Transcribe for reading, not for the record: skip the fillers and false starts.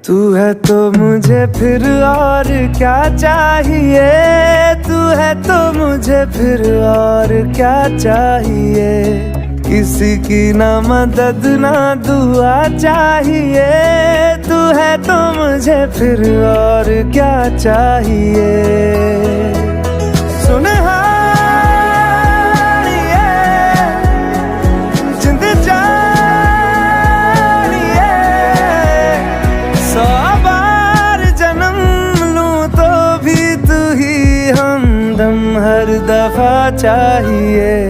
तू है तो मुझे फिर और क्या चाहिए, तू है तो मुझे फिर और क्या चाहिए। किसी की ना मदद ना दुआ चाहिए, तू है तो मुझे फिर और क्या चाहिए। सुन हर दफा चाहिए।